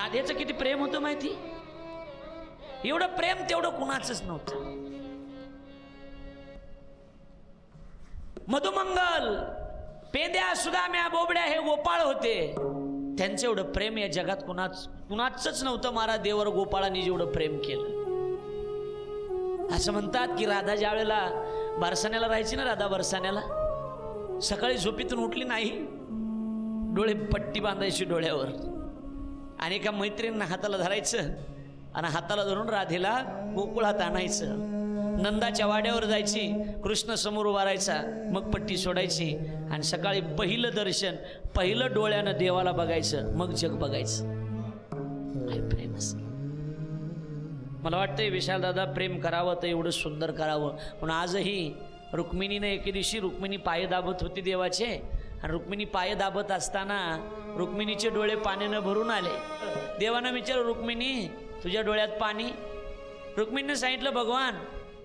राधेचं किती प्रेम होतं माहिती? एवढं प्रेम तेवढं कुणाचंच नव्हतं. मधुमंगल, पेंद्या, सुदाम्या, बोबड्या हे गोपाळ होते. त्यांचं एवढं प्रेम या जगात कुणाचंच नव्हतं. महाराज देवर गोपाळांनी जेवढं प्रेम केलं. असं म्हणतात की राधा ज्या वेळेला बारसाण्याला राहायची ना, राधा बारसाण्याला, सकाळी झोपेतून उठली नाही, डोळे पट्टी बांधायची डोळ्यावर आणि एका मैत्रिणींना हाताला धरायचं आणि हाताला धरून राधेला गोकुळात आणायचं. नंदाच्या वाड्यावर जायची, कृष्ण समोर उभारायचा, मग पट्टी सोडायची आणि सकाळी पहिलं दर्शन, पहिलं डोळ्यानं देवाला बघायचं, मग जग बघायचं. प्रेम असं. मला वाटतंय विशाल दादा प्रेम करावं तर एवढं सुंदर करावं. पण आजही रुक्मिणीने एके दिवशी रुक्मिणी पाय दाबत होती देवाचे आणि रुक्मिणी पाय दाबत असताना रुक्मिणीचे डोळे पाण्यानं भरून आले. देवानं विचारलं, रुक्मिणी तुझ्या डोळ्यात पाणी? रुक्मिणीने सांगितलं, भगवान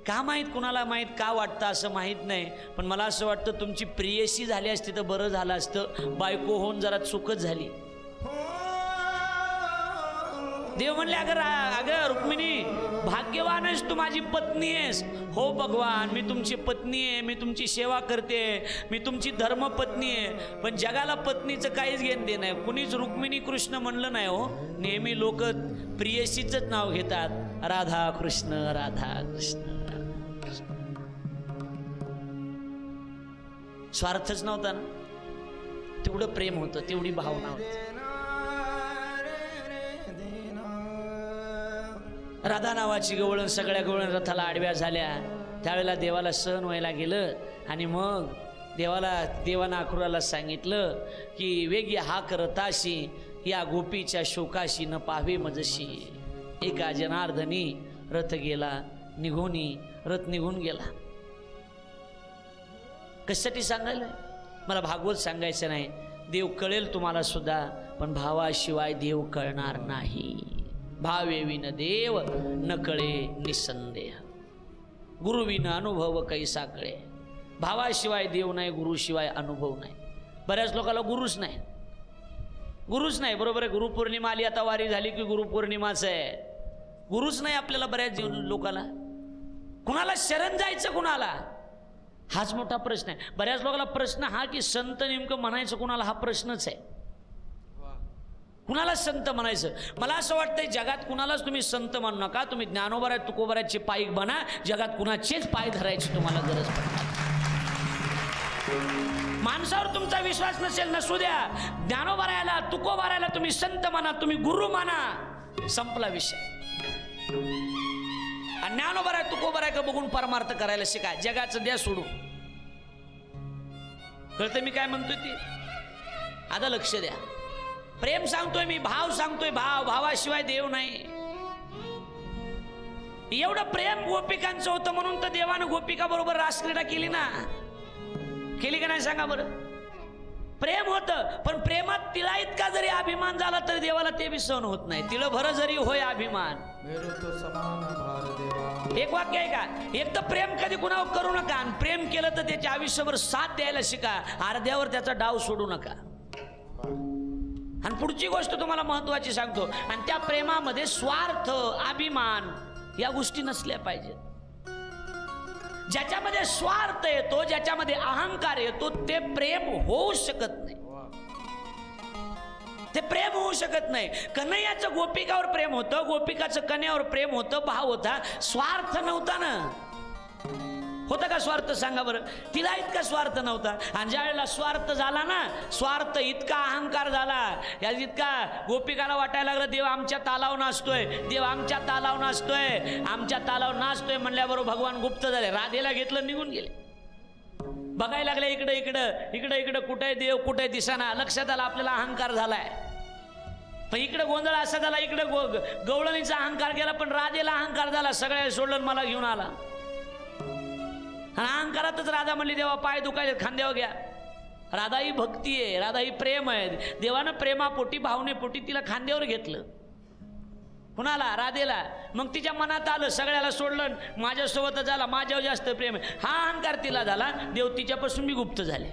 का माहीत, कुणाला माहीत, का वाटतं असं माहीत नाही, पण मला असं वाटतं तुमची प्रियसी झाली असती तर बरं झालं असतं, बायको होऊन जरा चुकच झाली. देव म्हणले, अगं रुक्मिणी भाग्यवान आहेस तू, माझी पत्नी आहेस. हो भगवान, मी तुमची पत्नी आहे, मी तुमची सेवा करते, मी तुमची धर्मपत्नी आहे, पण जगाला पत्नीचं काहीच घेणं देणं नाही. कुणीच रुक्मिणी कृष्ण म्हणलं नाही हो. नेहमी लोक प्रियसीच नाव घेतात, राधा कृष्ण राधा कृष्ण. स्वार्थच नव्हता ना, तेवढं प्रेम होतं, तेवढी भावना होती. राधा नावाची गवळण सगळ्या गवळण रथाला आडव्या झाल्या. त्यावेळेला देवाला सहन व्हायला गेलं आणि मग देवानं अक्रूराला सांगितलं की वेगी हा करताशी या गोपीच्या शोकाशी न पाहावे मजशी. एका जनार्दनी रथ गेला निघूनी, रथ निघून गेला. कशासाठी सांगायला? मला भागवत सांगायचं नाही. देव कळेल तुम्हाला सुद्धा, पण भावाशिवाय देव कळणार नाही. भावेविन देव न कळे निसंदेह, गुरुविन अनुभव कैसा कळे. भावाशिवाय देव नाही, गुरुशिवाय अनुभव नाही. बऱ्याच लोकांना गुरुच नाही, गुरुच नाही. बरोबर आहे, गुरुपौर्णिमा आली, आता वारी झाली की गुरुपौर्णिमाच आहे. गुरुच नाही आपल्याला बऱ्याच लोकांना. कुणाला शरण जायचं, कुणाला, हाच मोठा प्रश्न आहे. बऱ्याच लोकांना प्रश्न हा की संत नेमकं म्हणायचं कुणाला, हा प्रश्नच आहे. कुणाला संत म्हणायचं? मला असं वाटतंय जगात कुणालाच तुम्ही संत म्हणू नका. तुम्ही ज्ञानोबा तुकोबाराचे पाईक बना. जगात कुणाचेच पाय धरायची तुम्हाला गरज पडणार. माणसावर तुमचा विश्वास नसेल, नसू द्या. ज्ञानोबारायला तुकोबारायला तुम्ही संत म्हणा, तुम्ही गुरु म्हणा, संपला विषय. आणि ज्ञानोबाराय तुकोबाराय का बघून परमार्थ करायला शिका. जगाचं द्या सोडून. कळतं मी काय म्हणतोय ते? आता लक्ष द्या. प्रेम सांगतोय मी, भाव सांगतोय, भावाशिवाय देव नाही. एवढं प्रेम गोपिकांचं होतं म्हणून तर देवानं गोपिका बरोबर रासक्रीडा केली ना. केली का नाही सांगा बरं? प्रेम होतं, पण प्रेमात तिला इतका जरी अभिमान झाला तरी देवाला ते बी सहन होत नाही. तिला भर जरी होय अभिमान. एक वाक्य आहे का, एक तर प्रेम कधी कुणावर करू नका, आणि प्रेम केलं तर त्याच्या आयुष्यभर साथ द्यायला शिका. अर्ध्यावर त्याचा डाव सोडू नका. आणि पुढची गोष्ट तुम्हाला महत्वाची सांगतो, आणि त्या प्रेमामध्ये स्वार्थ, अभिमान या गोष्टी नसल्या पाहिजेत. ज्याच्यामध्ये स्वार्थ येतो, ज्याच्यामध्ये अहंकार येतो, ते प्रेम होऊ शकत नाही. ते प्रेम होऊ शकत नाही. कन्हैयाचं गोपिकावर प्रेम होतं, गोपिकाचं कन्हैयावर प्रेम होतं, भाव होता, स्वार्थ नव्हता ना. होता का स्वार्थ सांगा बरं? तिला इतका स्वार्थ नव्हता. आणि ज्या वेळेला स्वार्थ झाला ना, स्वार्थ इतका अहंकार झाला, या इतका गोपिकाला वाटायला लागलं देव आमच्या तालावर नाचतोय, देव आमच्या तालावर नाचतोय, आमच्या तालावर नाचतोय म्हणल्याबरोबर भगवान गुप्त झाले. राधेला घेतलं, निघून गेले. बघायला लागले इकडे इकडं इकडे इकडं, कुठे देव कुठे दिसाना. लक्षात आलं आपल्याला अहंकार झालाय. पण इकडे गोंधळ असा झाला, इकडे गवळणीचा अहंकार गेला, पण राधेला अहंकार झाला. सगळ्या सोडलं, मला घेऊन आला. आणि अहंकारातच राधा म्हणली देवा पाय दुखायले, खांद्यावर घ्या. राधा ही भक्ती आहे, राधा ही प्रेम आहे. देवानं प्रेमापोटी, भावनेपोटी तिला खांद्यावर घेतलं. कुणाला? राधेला. मग तिच्या मनात आलं, सगळ्याला सोडलं, माझ्यासोबतच झाला, माझ्यावर जास्त प्रेम आहे, हा अहंकार तिला झाला. देव तिच्यापासून मी गुप्त झाले.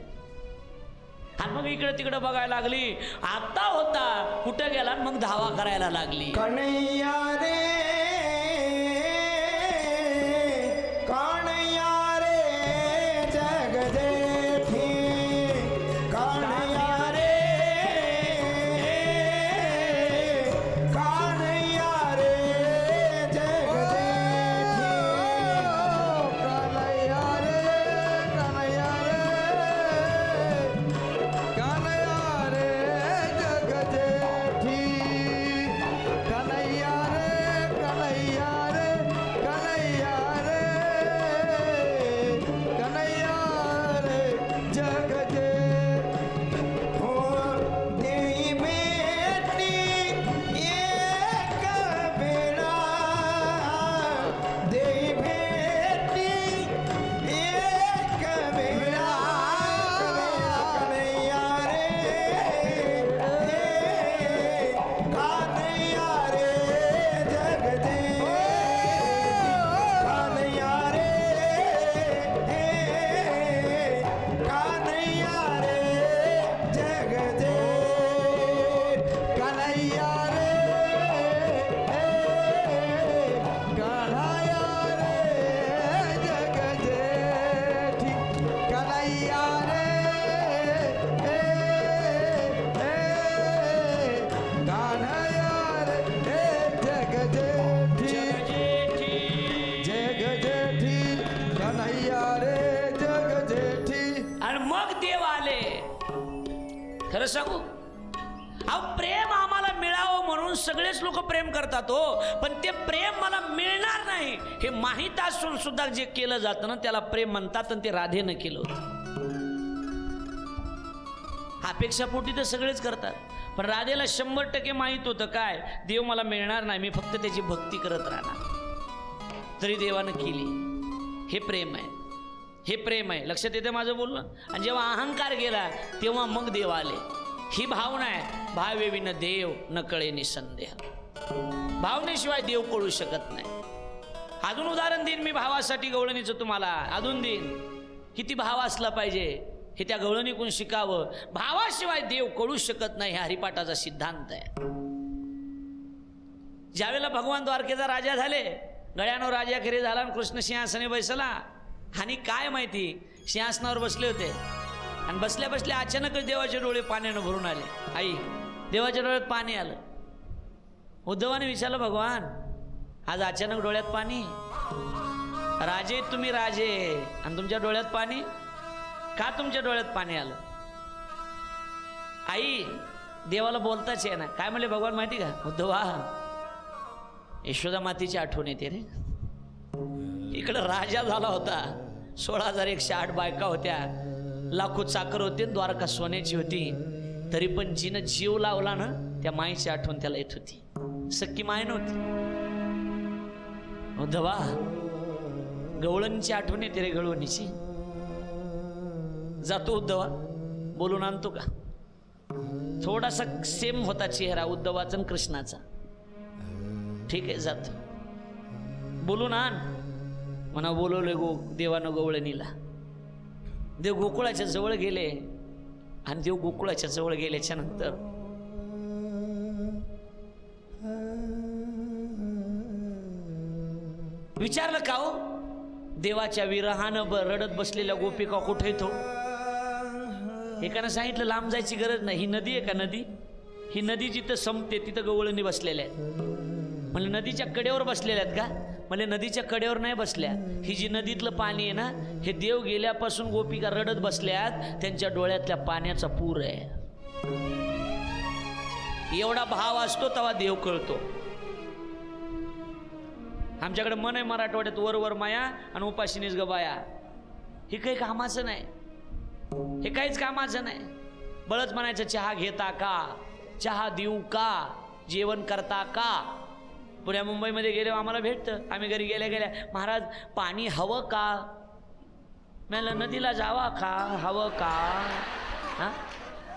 आणि मग इकडे तिकडे बघायला लागली. आता होता कुठे गेला मग धावा करायला लागली. कन्हैया रे कन्हैया रे जग जेठी कन्हैया रे कन्हैया रे जग जेठी कन्हैया रे कन्हैया रे जग जेठी कन्हैया रे कन्हैया रे कन्हैया रे कन्हैया रे जग जे हो देई बेटी एक बेड़ा देई बेटी एक बेड़ा कन्हैया रे कन्हैया रे जग जे कन्हैया रे कन्हैया रे जग जे कन्हैया रे कन्हैया रे जग जेठी कन्हैया रे कन्हैया रे जग जेठी जग जेठी कन्हैया रे जग जेठी. आणि मग देव आले. खरं सांगू, अहो प्रेम आम्हाला मिळावं म्हणून सगळेच लोक प्रेम करतात हो, पण ते प्रेम मला मिळणार नाही हे माहीत असून सुद्धा जे केलं जातं ना त्याला प्रेम म्हणतात. आणि ते राधेनं केलं होतं. अपेक्षापोटी तर सगळेच करतात, पण राधेला 100% माहीत होतं काय, देव मला मिळणार नाही, मी फक्त त्याची भक्ती करत राहणार. तरी देवानं केली. हे प्रेम आहे, हे प्रेम आहे. लक्षात येते माझं बोलणं. आणि जेव्हा अहंकार गेला तेव्हा मग देव आले. ही भावना आहे. भावे विन देव न कळे निसंदेह. भावनेशिवाय देव कळू शकत नाही. अजून उदाहरण देईन मी भावासाठी गवळणीचं तुम्हाला. अजून देईन. किती भाव असला पाहिजे हे त्या गवळणीकडून शिकावं. भावाशिवाय देव कळू शकत नाही हा हरिपाठाचा सिद्धांत आहे. ज्यावेळेला भगवान द्वारकेचा राजा झाले, गळ्यानं राजाखेरी झाला आणि कृष्ण सिंहासनी बसला. आणि काय माहिती, सिंहासनावर बसले होते आणि बसल्या बसल्या अचानकच देवाचे डोळे पाण्यानं भरून आले. आई, देवाच्या डोळ्यात पाणी आलं. उद्धवाने विचारलं, भगवान आज अचानक डोळ्यात पाणी? राजे तुम्ही राजे आणि तुमच्या डोळ्यात पाणी का? तुमच्या डोळ्यात पाणी आलं? आई, देवाला बोलताच आहे ना. काय म्हणले भगवान माहिती का? उद्धवा, यशोदा मातीची आठवण येते रे. इकडं राजा झाला होता, 16,108 बायका होत्या, लाखो चाकर होते, द्वारका सोन्याची होती, तरी पण जिनं जीव लावला ना त्या माईची आठवण त्याला येत होती. सक्की माय नव्हती. उद्धवा, गवळणीची आठवण येते रे, गवळणीची. जातो उद्धवा, बोलून आणतो का? थोडासा सेम होता चेहरा उद्धवाचा आणि कृष्णाचा. ठीक आहे, जातो, बोलून आण म्हणा. बोलवले देवानं गवळणीला. देव गोकुळाच्या जवळ गेले आणि देव गोकुळाच्या जवळ गेल्याच्या नंतर विचारलं, का हो देवाच्या विरहानं रडत बसलेल्या गोपिका कुठे तो? एकानं सांगितलं, लांब जायची गरज नाही, ही नदी आहे का नदी? ही नदी जिथं संपते तिथं गवळणी बसलेल्या आहेत. म्हणजे नदीच्या कडेवर बसलेल्या आहेत का? म्हणजे नदीच्या कडेवर नाही बसल्या. ही जी नदीतलं पाणी आहे ना, हे देव गेल्यापासून गोपिका रडत बसल्यात, त्यांच्या डोळ्यातल्या पाण्याचा पूर आहे. एवढा भाव असतो तेव्हा देव कळतो. आमच्याकडे मन आहे मराठवाड्यात, वर वर माया आणि उपाशिनीच ग बाया. हे काही कामाचं नाही, हे काहीच कामाचं नाही. बळच म्हणायचं, चहा घेता का, चहा देऊ का, जेवण करता का. पुण्या मुंबईमध्ये गेले आम्हाला भेटतं. आम्ही घरी गेल्या गेल्या, महाराज पाणी हवं का? म्हणलं नदीला जावा का, हवं का? हा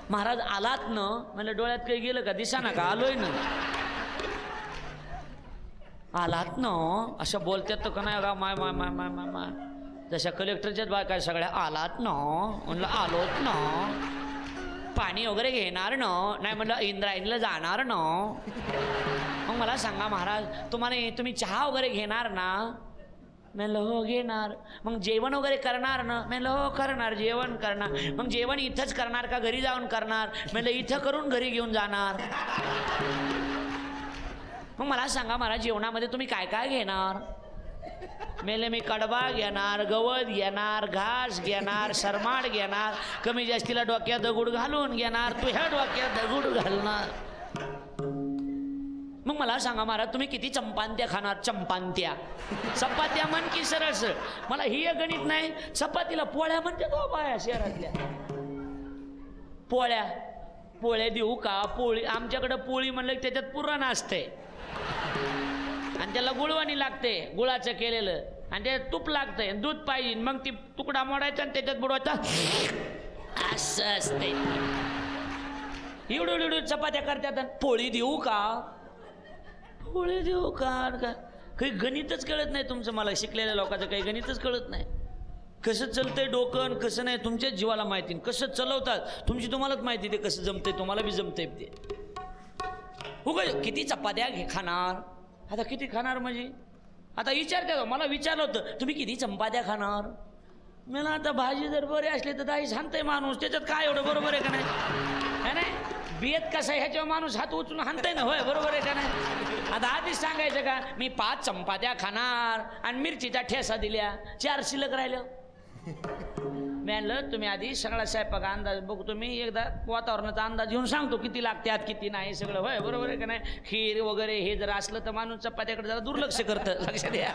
महाराज आलात ना? म्हणलं डोळ्यात काही गेलं का, दिसा ना का, आलोय ना. आलात ना असं बोलतात तर का नाही का, माय माय माय माय माय माय. जशा कलेक्टरच्याच बायका सगळ्या आलात ना. म्हणलं आलोत ना. पाणी वगैरे घेणार ना? नाही म्हणलं इंद्रायणीला जाणार ना? मग मला सांगा महाराज, तुम्ही चहा वगैरे घेणार ना? म्हणलं हो घेणार. मग जेवण वगैरे करणार ना? म्हणलं हो करणार, जेवण करणार. मग जेवण इथंच करणार का घरी जाऊन करणार? म्हणलं इथं करून घरी घेऊन जाणार. मग मला सांगा महाराज, जेवणामध्ये तुम्ही काय काय घेणार? मेले मी कडबा घेणार, गवत घेणार, घास घेणार, सरमाड घेणार, कमी जास्तीला डोक्यात दगड घालून घेणार, तू ह्या डोक्यात दगड घालणार. मग मला सांगा महाराज, तुम्ही किती चंपांत्या खाणार? चंपांत्या, चपात्या म्हण की सरळ सरळ, मला ही एक गणित नाही. चपातीला पोळ्या म्हणते तो बाया शहरातल्या. पोळ्या पोळ्या देऊ का? पोळी आमच्याकडे पोळी म्हणलं की त्याच्यात पुरण असते आणि त्याला गुळवणी लागते, गुळाचं केलेलं, आणि त्याच्यात तूप लागतंय, दूध पाहिजे. मग ती तुकडा मोडायचा आणि त्याच्यात बुडवायचा, असं असते. एवढं एवढं चपात्या करतात. पोळी देऊ का? पोळी देऊ का? काही गणितच कळत नाही तुमचं. मला शिकलेल्या लोकांचं काही गणितच कळत नाही. कसं चलतंय डोकं, कसं नाही तुमच्याच जीवाला माहिती. कसं चलवतात तुमची तुम्हालाच माहिती. ते कसं जमतंय, तुम्हाला बी जमतंय ते. हो का? किती चपात्या खाणार? आता किती खाणार म्हणजे? आता विचारते, मला विचारलं होतं तुम्ही किती चपात्या खाणार? मला आता भाजी जर बरे असले तर दाई सांगतंय माणूस, त्याच्यात काय एवढं बरोबर आहे का नाही? बेत कसा ह्याच्यावर माणूस हात उचलून हाणतंय ना, होय बरोबर आहे का नाही? आता आधीच सांगायचं का मी 5 चपात्या खाणार आणि मिरचीचा ठेसा दिल्या, 4 शिल्लक राहिल्या. मी म्हणलं तुम्ही आधी सगळा स्वयंपाक अंदाज बघतो, मी एकदा वातावरणाचा अंदाज घेऊन सांगतो किती लागत्यात किती नाही सगळं, होय बरोबर आहे का नाही? खीर वगैरे हे जर असलं तर माणूस चपात्याकडे जरा दुर्लक्ष करतं. लक्ष द्या.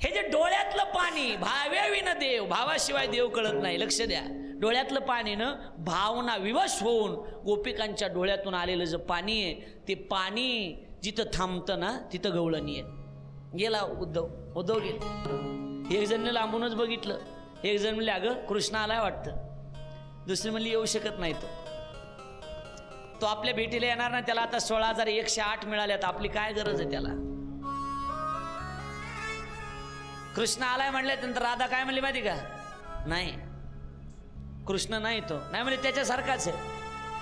हे जे डोळ्यातलं पाणी, भावे विन देव, भावाशिवाय देव कळत नाही. लक्ष द्या. डोळ्यातलं पाणी ना भावना विवश होऊन गोपिकांच्या डोळ्यातून आलेलं जे पाणी आहे, ते पाणी जिथं थांबतं ना तिथं गवळणी आहे. गेला उद्धव गेले. एक जण लांबूनच बघितलं, एक जण म्हणले अगं कृष्ण आलाय वाटतं, दुसरी म्हणली येऊ शकत नाही तो आपल्या भेटीला येणार ना, त्याला आता 16,108 मिळाल्यात, आपली काय गरज आहे त्याला? कृष्ण आलाय म्हणल्यानंतर राधा काय म्हणली माहिती का? नाही कृष्ण नाही, तो नाही म्हणजे त्याच्यासारखाच आहे.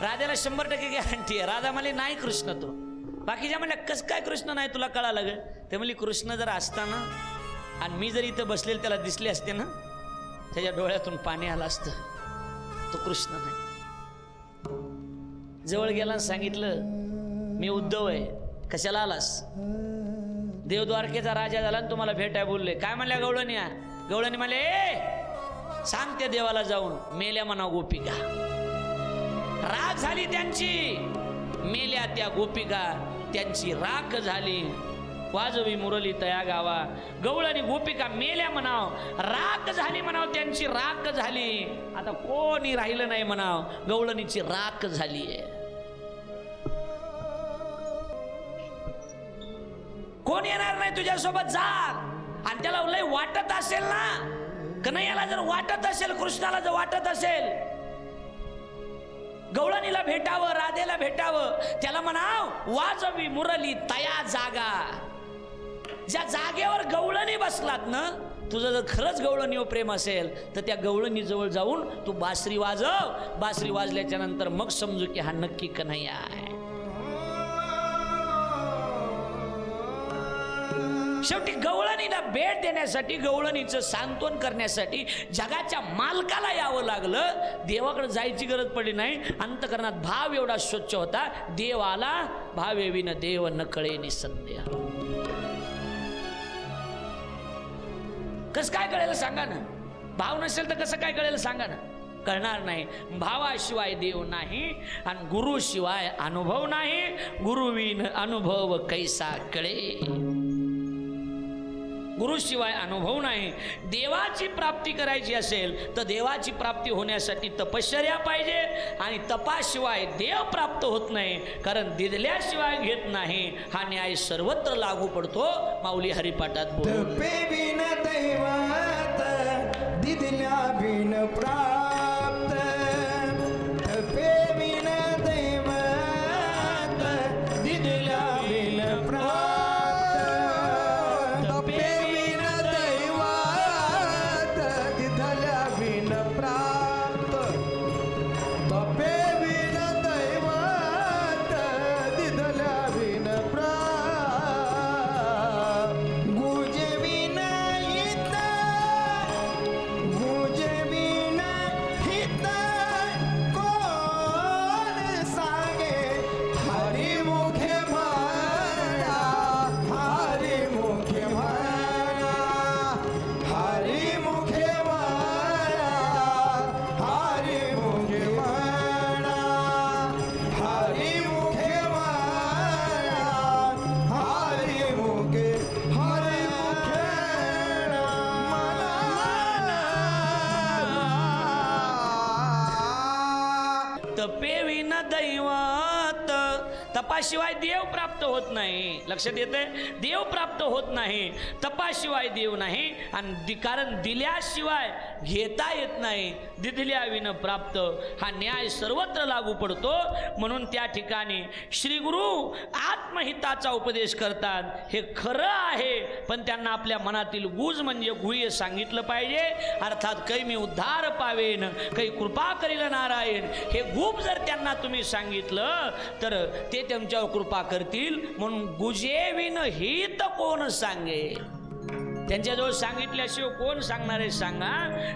राधाला 100% गॅरंटी आहे. राधा म्हणली नाही कृष्ण तो. बाकीच्या म्हणल्या कसं काय कृष्ण नाही तुला कळालं ग? ते म्हणली कृष्ण जर असताना आणि मी जर इथं बसलेलं त्याला दिसले असते ना, त्याच्या डोळ्यातून पाणी आलं असतं. तो कृष्ण नाही. जवळ गेला सांगितलं मी उद्धव आहे, कशाला आलास? देवद्वारकेचा राजा झाला आणि तुम्हाला भेटाय बोलले. काय म्हणल्या गवळणी? गवळणी म्हणले सांग त्या देवाला जाऊन मेल्या म्हणा गोपिका. राग झाली त्यांची, मेल्या त्या गोपिका, त्यांची राख झाली. वाजवी मुरली तया गावा, गवळणी गोपिका मेल्या म्हणाव, राख झाली म्हणाव, त्यांची राख झाली. आता कोणी राहिलं नाही म्हणाव, गवळणीची राख झाली आहे. कोण येणार नाही तुझ्यासोबत जा. आणि त्याला लय वाटत असेल ना, कन्हैयाला जर वाटत असेल, कृष्णाला जर वाटत असेल गवळणीला भेटावं, राधेला भेटावं, त्याला म्हणाव वाजवी मुरली तया जागा. ज्या जागेवर गवळणी बसलात ना, तुझं जर खरंच गवळणीवर प्रेम असेल तर त्या गवळणी जवळ जाऊन तू बासरी वाजव. बासरी वाजल्याच्या नंतर मग समजू की हा नक्की कन्हैया आहे. शेवटी गवळणीला भेट देण्यासाठी, गवळणीचं सांत्वन करण्यासाठी जगाच्या मालकाला यावं लागलं. देवाकडे जायची गरज पडली नाही. अंतकरणात भाव एवढा स्वच्छ होता. देव आला, भावे विन देव न कळे निसंदेह. कसं काय कळेल सांगा ना? भाव नसेल तर कसं काय कळेल सांगा ना? कळणार नाही. भावाशिवाय देव नाही आणि गुरुशिवाय अनुभव नाही. गुरुविन अनुभव कैसा कळे. गुरुशिवाय अनुभव नाही. देवाची प्राप्ती करायची असेल तर देवाची प्राप्ती होण्यासाठी तपश्चर्या पाहिजे, आणि तपाशिवाय देव प्राप्त होत नाही. कारण दिल्याशिवाय घेत नाही हा न्याय सर्वत्र लागू पडतो. माऊली हरिपाठात बोल. तपे बिन दैवत दिदल्या बिन प्राप्त. तपे बिन दैवत दिदल्या बिन प्राप्त. तपे बिन दैवत दिदल्या बिन प्राप्त. तपेविन दैवत. तपाशिवाय देव प्राप्त होत नाही. लक्षात येते? देव प्राप्त होत नाही, तपाशिवाय देव नाही. आणि कारण दिल्याशिवाय घेता येत नाही. दिल्याविन प्राप्त हा न्याय सर्वत्र लागू पडतो. म्हणून त्या ठिकाणी श्री गुरु आत्महिताचा उपदेश करतात. हे खरं आहे, पण त्यांना आपल्या मनातील गुज म्हणजे गुह्य सांगितलं पाहिजे. अर्थात कै मी उद्धार पावेन, कै कृपा करील नारायण. हे गुप जर त्यांना तुम्ही सांगितलं तर ते त्यांच्यावर कृपा करतील. म्हणून गुजेविन हित कोण सांगे. त्यांच्याजवळ सांगितल्याशिवाय कोण सांगणार आहे सांगा.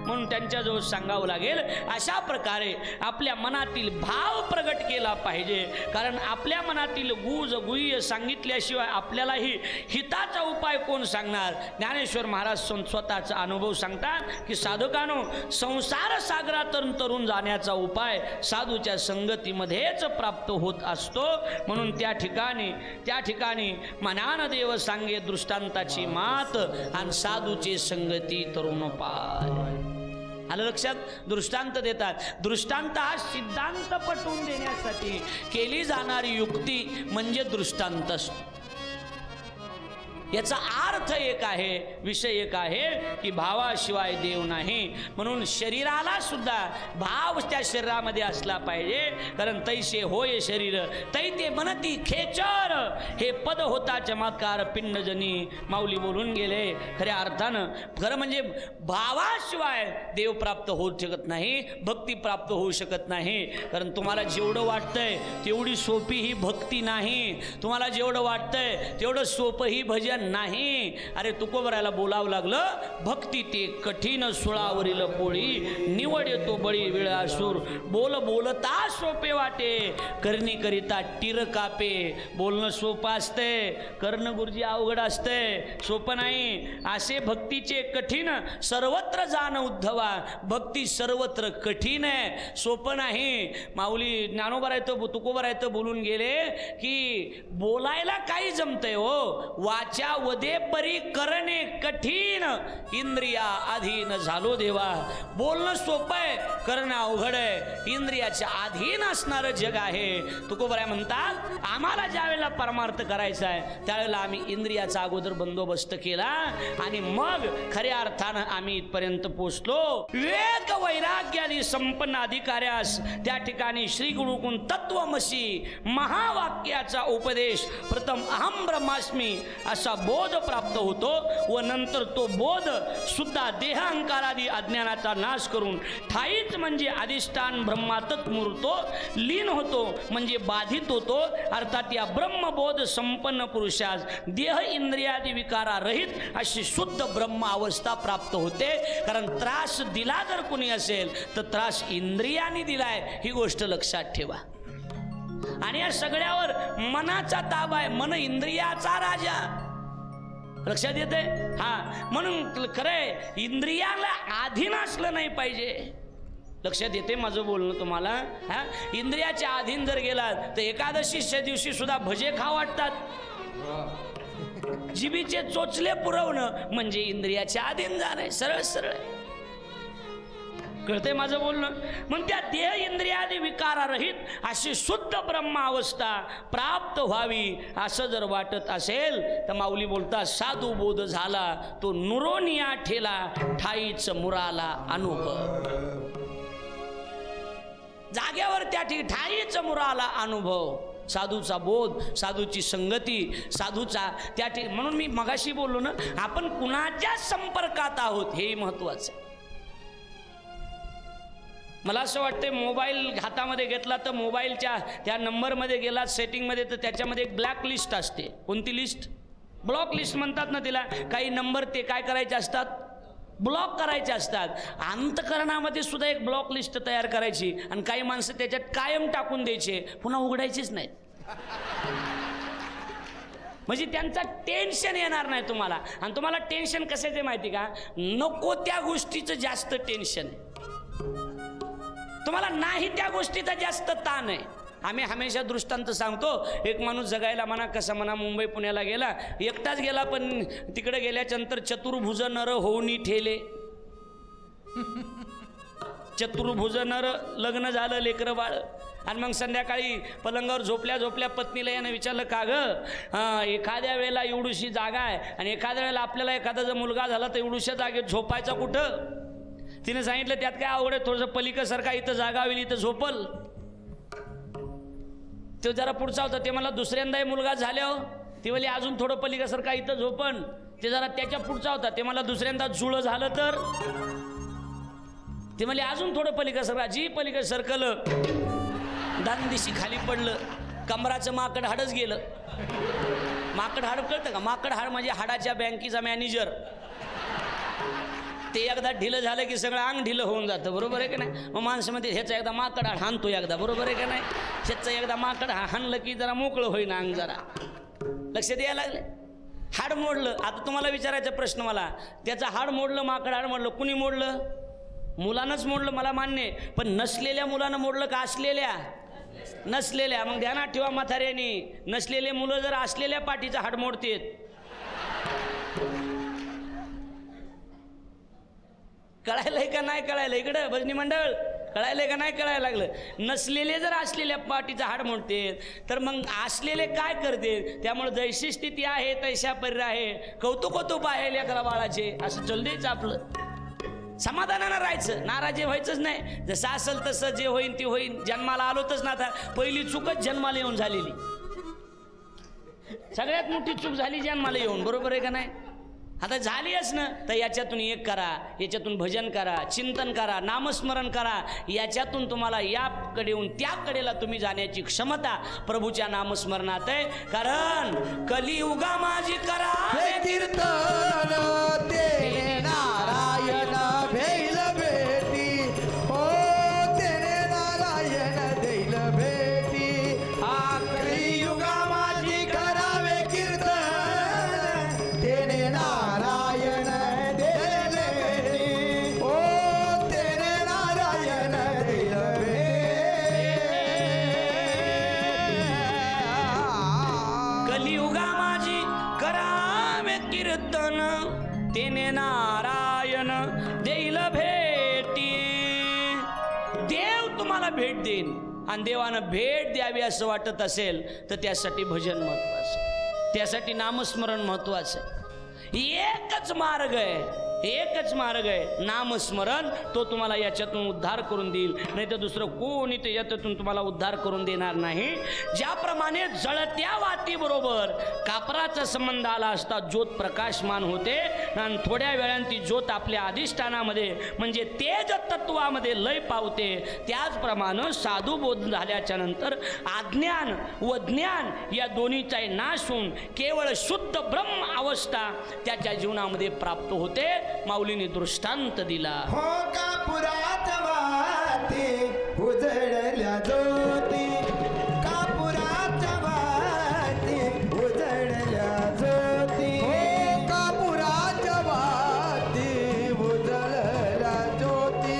म्हणून त्यांच्याजवळ सांगावं लागेल. अशा प्रकारे आपल्या मनातील भाव प्रगट केला पाहिजे. कारण आपल्या मनातील गुज गुह्य सांगितल्याशिवाय आपल्यालाही हिताचा उपाय कोण सांगणार. ज्ञानेश्वर महाराज स्वतःचा अनुभव सांगतात की साधकानो, संसार सागरातून तरुण जाण्याचा उपाय साधूच्या संगतीमध्येच प्राप्त होत असतो. म्हणून त्या ठिकाणी मनान देव सांगे दृष्टांताची मात, आणि साधूची संगती तरुण पाय. आलं लक्षात? दृष्टांत देतात. दृष्टांत हा सिद्धांत पटवून देण्यासाठी केली जाणारी युक्ती म्हणजे दृष्टांत असतो. याचा अर्थ एक आहे, विषय एक आहे की भावाशिवाय देव नाही. म्हणून शरीराला सुद्धा भाव त्या शरीरामध्ये असला पाहिजे. कारण तैसे होय शरीर तैते मनती खेचर. हे पद होता चमत्कार पिंडजनी. माऊली बोलून गेले. खऱ्या अर्थानं खरं म्हणजे भावाशिवाय देव प्राप्त होऊ शकत नाही, भक्ती प्राप्त होऊ शकत नाही. कारण तुम्हाला जेवढं वाटतंय तेवढी सोपी ही भक्ती नाही. तुम्हाला जेवढं वाटतंय तेवढं सोपं ही भजन नाही. अरे तुकोबरायला बोलावं लागलं, भक्ती ते कठीण सुळावरील पोळी, निवड येतो बळी विळासूर. बोलता सोपे वाटे, करणी करिता टीर कापे. बोलणं सोपं असते, करणं गुरुजी अवघड असते, सोपं नाही. असे भक्तीचे कठीण सर्वत्र जाण उद्धवा. भक्ती सर्वत्र कठीण आहे, सोपं नाही. माऊली ज्ञानोबरायचं तुकोबरायचं बोलून गेले की बोलायला काही जमतंय हो, वाचा वदे परी करणे कठीण. इंद्रिया अधीन झालो देवा. बोलणं सोपं आहे, करणं अवघड आहे. इंद्रियाच्या अधीन असणारं जग आहे. तुकोबराय म्हणतात आम्हाला ज्या वेळेला परमार्थ करायचा आहे त्यावेळेला आम्ही इंद्रियाचा अगोदर बंदोबस्त केला आणि मग खऱ्या अर्थानं आम्ही इथपर्यंत पोहोचलो. विवेक वैराग्यादी संपन्न अधिकाऱ्यास त्या ठिकाणी श्री गुरुकुं तत्वमसी महावाक्याचा उपदेश प्रथम अहम ब्रह्मास्मी असा बोध प्राप्त होतो व नंतर तो बोध सुद्धा देह अहंकारादी अज्ञानाचा नाश करून ठाईच म्हणजे अधिष्ठान ब्रह्मातच मुरतो, लीन होतो म्हणजे बाधित होतो. अर्थात या ब्रह्मबोध संपन्न पुरुषास देह इंद्रियादी विकारारहित अशी शुद्ध ब्रह्म अवस्था प्राप्त होते. कारण त्रास दिला जर कुणी असेल तर त्रास इंद्रियांनी दिलाय ही गोष्ट लक्षात ठेवा. आणि या सगळ्यावर मनाचा ताबा आहे. मन इंद्रियाचा राजा. लक्षात येते? हा, म्हणून खरंय इंद्रियाला अधीन असलं नाही पाहिजे. लक्षात येते माझं बोलणं तुम्हाला? हा, इंद्रियाच्या अधीन जर गेलात तर एकादशीच्या दिवशी सुद्धा भजे खाऊ वाटतात. जिभीचे चोचले पुरवणं म्हणजे इंद्रियाच्या अधीन जाणे. सरळ सरळ कळते माझं बोलणं? मग त्या देह इंद्रियादी विकारारहित अशी शुद्ध ब्रह्म अवस्था प्राप्त व्हावी असं जर वाटत असेल तर माऊली बोलतात साधू बोध झाला तो नुरोनिया ठेला ठाईच मुराला अनुभव. जाग्यावर त्या ठिकाणी ठाईच मुराला अनुभव. साधूचा बोध, साधूची संगती, साधूचा त्या ठिकाणी. म्हणून मी मगाशी बोललो ना, आपण कुणाच्या संपर्कात आहोत हे महत्वाचं आहे. मला असं वाटतं मोबाईल हातामध्ये घेतला तर मोबाईलच्या त्या नंबरमध्ये गेला सेटिंगमध्ये तर त्याच्यामध्ये एक ब्लॅक लिस्ट असते. कोणती लिस्ट? ब्लॉक लिस्ट म्हणतात ना तिला. काही नंबर ते काय करायचे असतात? ब्लॉक करायचे असतात. अंतकरणामध्ये सुद्धा एक ब्लॉक लिस्ट तयार करायची आणि काही माणसं त्याच्यात कायम टाकून द्यायचे, पुन्हा उघडायचीच नाहीत. म्हणजे त्यांचा टेन्शन येणार नाही तुम्हाला. आणि तुम्हाला टेन्शन कशाचे माहिती का? नको त्या गोष्टीचं जास्त टेन्शन आहे तुम्हाला, नाही त्या गोष्टीचा जास्त ताण आहे. आम्ही हमेशा दृष्टांत सांगतो. एक माणूस जगायला म्हणा कसा म्हणा मुंबई पुण्याला गेला, एकटाच गेला, पण तिकडे गेल्याच्या नंतर चतुर्भुज नर होऊनी ठेले. चतुर्भुज नर लग्न झालं, लेकरं बाळ, आणि मग संध्याकाळी पलंगावर झोपल्या झोपल्या पत्नीला यानं विचारलं, का गं एखाद्या वेळेला एवढीशी जागा आहे आणि एखाद्या वेळेला आपल्याला एखादा जर मुलगा झाला तर एवढ्याशा जागेत झोपायचा कुठं? तिने सांगितलं, त्यात काय आवड आहे, थोडंसं पलीकडसारखा इथं जागा होईल, इथं झोपल. तो जरा पुढचा होता, ते मला दुसऱ्यांदाही मुलगा झाल्यावर ती म्हणली अजून थोडं पलीकडसारखा इथं झोपण. ते जरा त्याच्या पुढचा होता, ते मला दुसऱ्यांदा जुळं झालं तर ते म्हणले अजून थोडं पलीकडसारखा. जी पलीकड सरकलं, दानदिशी खाली पडलं, कमराचं माकड हाडच गेलं. माकड हाड कळतं का? माकड हाड म्हणजे हाडाच्या बँकेचा मॅनेजर. ते एकदा ढिलं झालं की सगळं अंग ढिलं होऊन जातं, बरोबर आहे का नाही? मग माणसामध्ये ह्याचा एकदा माकड हाड हाणतो एकदा, बरोबर आहे का नाही? ह्याचं एकदा माकड हाणलं की जरा मोकळं होईन अंग, जरा लक्ष द्यायला लागले. हाड मोडलं. आता तुम्हाला विचारायचा प्रश्न मला, त्याचं हाड मोडलं, माकड हाड मोडलं, कुणी मोडलं? मुलानंच मोडलं, मला मान्य आहे, पण नसलेल्या मुलानं मोडलं का असलेल्या? नसलेल्या. मग ध्यानात ठेवा म्हाताऱ्यांनी, नसलेले मुलं जर असलेल्या पाठीचं हाड मोडतेत. कळायलंय का नाही कळायलं? इकडं भजनी मंडळ, कळायलंय का नाही कळायला लागलं? नसलेले जर असलेल्या पाठीचं हाड मोडते तर मग असलेले काय करते? त्यामुळे जैशी स्थिती आहे तैशा परी आहे, कौतुक होतो पाहायला करा बाळाचे, असं चल द्यायचं, आपलं समाधानानं राहायचं, नाराजी व्हायचंच नाही. जसं असेल तसं जे होईन ते होईन. जन्माला आलोतच ना, आता पहिली चूकच जन्माला येऊन झालेली, सगळ्यात मोठी चूक झाली जन्माला येऊन, बरोबर आहे का नाही? आता झालीच ना, तर याच्यातून एक करा, याच्यातून भजन करा, चिंतन करा, नामस्मरण करा. याच्यातून तुम्हाला याकडे येऊन त्या कडेला तुम्ही जाण्याची क्षमता प्रभूच्या नामस्मरणात आहे. कारण कलियुगा माझी करा कीर्तन, तेने नारायण भेल भेटी, हो तेने नारायण देईल भेटी. हा कलियुगा माझी करावे कीर्तन, तेने नारायण देईल भेटी, हो तेने नारायण देईल भेटी. कलियुगा माझी करावे कीर्तन, तेने नारायण देईल भेटी. देव तुम्हाला भेट देईन, आणि देवानं भेट द्यावी असं वाटत असेल तर त्यासाठी भजन महत्वाचं, त्यासाठी नामस्मरण महत्वाचं. एकच मार्ग आहे, एकच मार्ग आहे नामस्मरण. तो तुम्हाला याच्यातून उद्धार करून देईल, नाही तर दुसरं कोणी ते याच्यातून तुम्हाला उद्धार करून देणार नाही. ज्याप्रमाणे जळत्या वातीबरोबर कापराचा संबंध आला असता ज्योत प्रकाशमान होते, आणि थोड्या वेळाने ती ज्योत आपल्या अधिष्ठानामध्ये म्हणजे तेज तत्वामध्ये लय पावते, त्याचप्रमाणे साधू बोध झाल्याच्या नंतर अज्ञान व ज्ञान या दोन्हीचा नाश होऊन केवळ शुद्ध ब्रह्म अवस्था त्याच्या जीवनामध्ये प्राप्त होते. माऊलीने दृष्टांत दिला. हो कापुरात वाती उजळल्या ज्योती, कापुरात वाती उजळल्या ज्योती, हो कापुरात वाती उजळल्या ज्योती,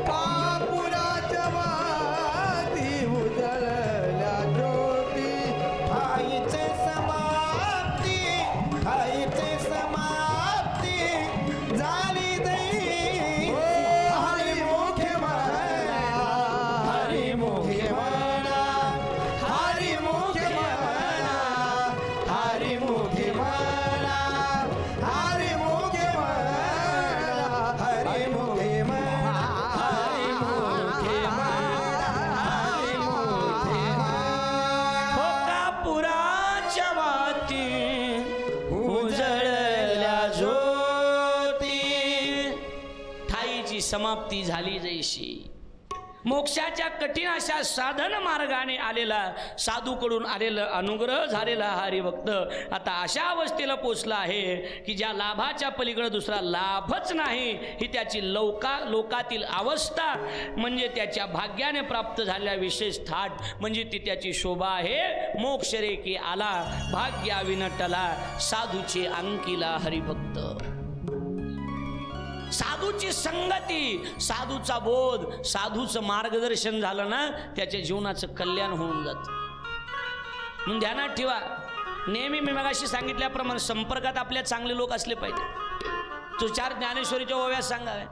कापुरात वाती उजळल्या ज्योती. आईचे समाप्ती, आईचे समाप्ती झाली दई, हरी मुखे म्हणा, हरी मुखे म्हणा, हरी मुखे म्हणा, हरी मुखे म्हणा, हरी मुखे म्हणा, हरी मुखे म्हणा, हरी मुखे म्हणा, हरी मुखे हो कापुराच्या वाती उजळल्या ज्योती, ठाईची समाप्ती झाली जैशी. मोक्षाच्या कठीण अशा साधन मार्गाने आलेला साधूकडून आलेला अनुग्रह झालेला हरिभक्त आता अशा अवस्थेला पोचला आहे की ज्या लाभाच्या पलीकडे दुसरा लाभच नाही, ही त्याची लोकातील अवस्था म्हणजे त्याच्या भाग्याने प्राप्त झालेला विशेष थाट म्हणजे ती त्याची शोभा आहे. मोक्ष रेकी आला भाग्या विनटला, साधूचे अंकिला हरिभक्त. साधूची संगती, साधूचा बोध, साधूचं मार्गदर्शन झालं ना, त्याच्या जीवनाचं कल्याण होऊन जातं. म्हणून ध्यानात ठेवा, नेहमी मी मगाशी सांगितल्याप्रमाणे संपर्कात आपल्या चांगले लोक असले पाहिजे. तो 4 ज्ञानेश्वरीच्या ओव्या सांगाव्या,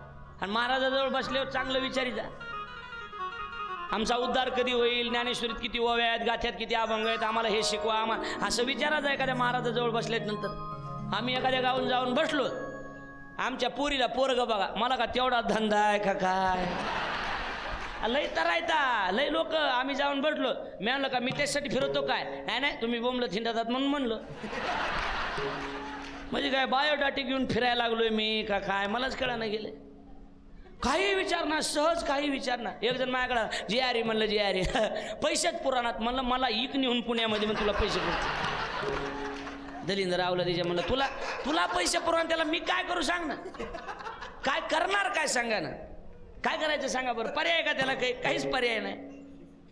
आणि महाराजाजवळ बसल्यावर चांगलं विचारिता, आमचा उद्धार कधी होईल, ज्ञानेश्वरीत किती ओव्या आहेत, गाथ्यात किती अभंग आहेत, आम्हाला हे शिकवा, आम्हाला असं विचारायचं एखाद्या महाराजाजवळ बसल्यानंतर. आम्ही एखाद्या गावून जाऊन बसलो, आमच्या पोरीला पोरग बघा, मला का तेवढा धंदा आहे का काय, लय तरायता लय लोक. आम्ही जाऊन बसलो, मी म्हणलं का मी त्याच्यासाठी फिरवतो काय, नाही नाही तुम्ही बोंबलं थिंडातात म्हणून म्हणलं. म्हणजे काय बायोडाटा घेऊन फिरायला लागलोय मी का काय, मलाच कळायला गेले. काही विचारणार, सहज काही विचारणार. एक जण माझ्याकडं जे आरे म्हणलं, जे आरे पैशात पुराणात म्हणलं, मला इक नेऊन पुण्यामध्ये मग तुला पैसे पुरते. दलिंद्र रावला त्याच्या म्हणलं, तुला तुला पैसे पुरवून त्याला मी काय करू सांग ना, काय करणार काय सांगा ना, काय करायचं सांगा बरं. पर्याय का त्याला, काही काहीच पर्याय नाही.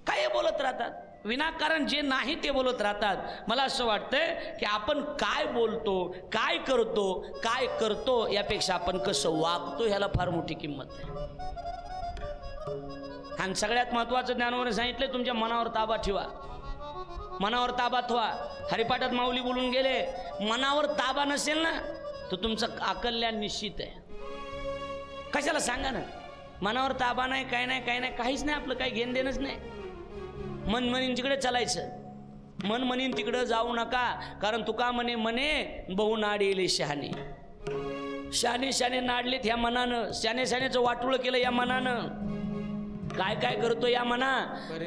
काय बोलत राहतात विनाकारण, जे नाही ते बोलत राहतात. मला असं वाटतंय की आपण काय बोलतो, काय करतो यापेक्षा आपण कसं वागतो ह्याला फार मोठी किंमत आहे. आणि सगळ्यात महत्वाचं ज्ञानोबाने सांगितलं, तुमच्या मनावर ताबा ठेवा, मनावर ताबा ठेवा. हरिपाठात माऊली बोलून गेले, मनावर ताबा नसेल ना तर तुमचं अकल्याण निश्चित आहे. कशाला सांगा ना, मनावर ताबा नाही, काय नाही, काय नाही, काहीच नाही, आपलं काही घेणं देणंच नाही. मन म्हणीन तिकडे चालायचं, मन म्हणीन तिकडं जाऊ नका. कारण तुका म्हणे बहु नाडेले शहाणे, शहाणे शहाणे नाडलेत ह्या मनानं, शहाणे शहाण्याचं वाटोळं केलं या मनानं. काय काय करतो या मना,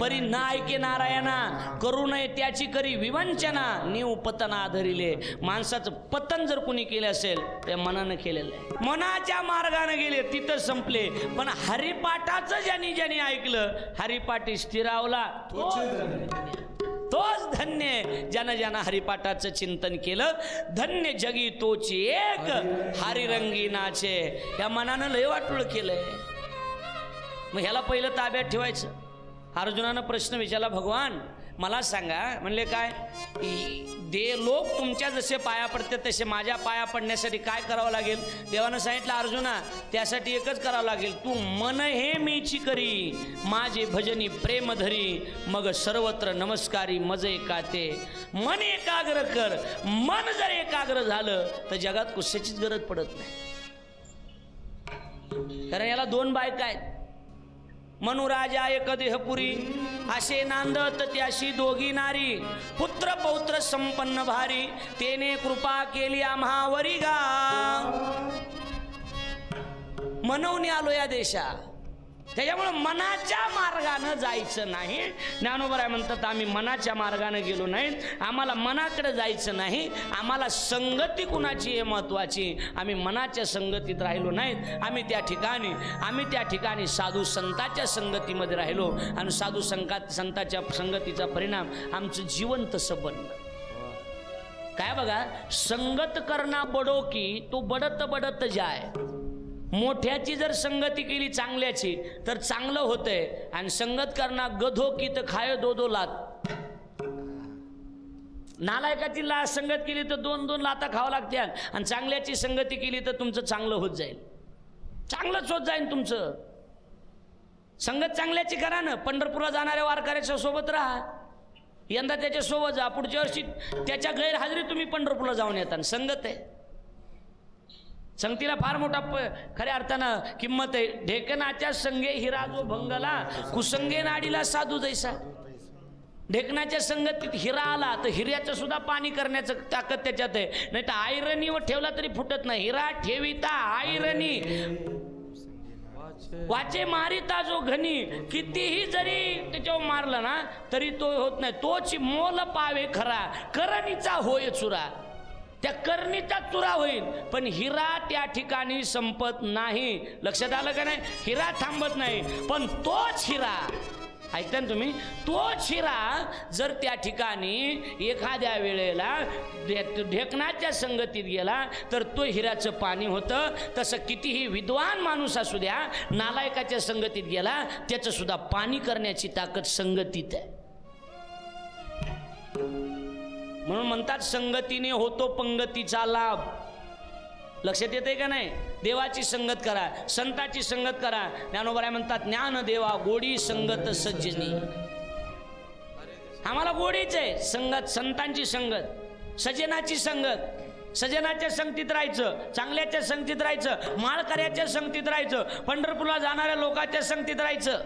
परी ना ऐके नारायणा, करू नये त्याची करी विवंचना, नीव पतन आधरिले. माणसाचं पतन जर कोणी केलं असेल त्या मनानं केलेलं आहे. मनाच्या मार्गाने गेले तिथं संपले. पण हरिपाठाचं ज्यांनी ऐकलं, हरिपाठी स्थिरावला तोच धन्य. ज्यानं हरिपाठाचं चिंतन केलं, धन्य जगी तोची एक, हरिरंगी नाचे. या मनानं लय वाटोळ केलंय. मग ह्याला पहिलं ताब्यात ठेवायचं. अर्जुनानं प्रश्न विचारला, भगवान मला सांगा, म्हणले काय, लोक तुमच्या जसे पाया पडते तसे माझ्या पाया पडण्यासाठी काय करावं लागेल. देवानं सांगितलं, अर्जुना त्यासाठी एकच करावं लागेल, तू मन हे मीची करी, माझे भजनी प्रेम धरी, मग सर्वत्र नमस्कारी मज एकाते. मन एकाग्र कर. मन जर एकाग्र झालं तर जगात कुशाचीच गरज पडत नाही. कारण याला दोन बायका आहेत, मनुराजा एक देहपुरी, असे नांदत त्याशी दोघी नारी, पुत्र पौत्र संपन्न भारी, तेने कृपा केली आम्हावरी गा. मनवून आलो या देशा. त्याच्यामुळे मनाच्या मार्गानं जायचं नाही. ज्ञानोबराय म्हणतात, आम्ही मनाच्या मार्गानं गेलो नाही, आम्हाला मनाकडे जायचं नाही, आम्हाला संगती कुणाची हे महत्वाची. आम्ही मनाच्या संगतीत राहिलो नाहीत. आम्ही त्या ठिकाणी साधू संतांच्या संगतीमध्ये राहिलो आणि साधू संतांच्या संगतीचा परिणाम आमचं जीवन तसं बनलं. काय बघा, संगत करना बडो की तो बडत बडत जाय. मोठ्याची जर संगती केली चांगल्याची तर चांगलं होतंय, आणि संगत करना गधो की तर खाय दो लात. नालायकाची संगत केली तर 2-2 लाता खावं लागते, आणि चांगल्याची संगती केली तर तुमचं चांगलं होत जाईल, चांगलंच होत जाईल तुमचं. संगत चांगल्याची करा ना. पंढरपूरला जाणाऱ्या वारकऱ्याच्या सोबत राहा, यंदा त्याच्या सोबत जा, पुढच्या वर्षी त्याच्या गैरहजेरी तुम्ही पंढरपूरला जाऊन येता. संगत आहे. संगतीला फार मोठा खऱ्या अर्थानं किंमत आहे. ढेकणाच्या संगे हिरा जो भंगला, कुसंगे नाडीला साधू जैसा. ढेकणाच्या संगतीत हिरा आला तर हिऱ्याचं सुद्धा पाणी करण्याचं ताकद त्याच्यात आहे. नाही तर आयरनीवर ठेवला तरी फुटत नाही. हिरा ठेविता आयरनी वाचे मारिता जो घनी. कितीही जरी त्याच्यावर मारलं ना तरी तो होत नाही. तोची मोल पावे खरा, करणीचा होय चुरा. त्या करणीचा चुरा होईल, पण हिरा त्या ठिकाणी संपत नाही. लक्षात आलं का नाही? हिरा थांबत नाही, पण तोच हिरा, ऐकता ना तुम्ही, तोच हिरा जर त्या ठिकाणी एखाद्या वेळेला ढेकणाच्या संगतीत गेला तर तो हिऱ्याचं पाणी होतं. तसं कितीही विद्वान माणूस असू द्या, नालायकाच्या संगतीत गेला त्याचं सुद्धा पाणी करण्याची ताकद संगतीत आहे. म्हणून म्हणतात संगतीने होतो पंगतीचा लाभ. लक्षात येते का नाही? देवाची संगत करा, संताची संगत करा. ज्ञानोबराय म्हणतात, ज्ञान देवा गोडी संगत सज्जनी. आम्हाला गोडीच आहे संगत, संतांची संगत, सज्जनाची संगत. सजनाच्या संगतीत राहायचं, चांगल्याच्या संगतीत राहायचं, माळकऱ्याच्या संगतीत राहायचं, पंढरपूरला जाणाऱ्या लोकांच्या संगतीत राहायचं.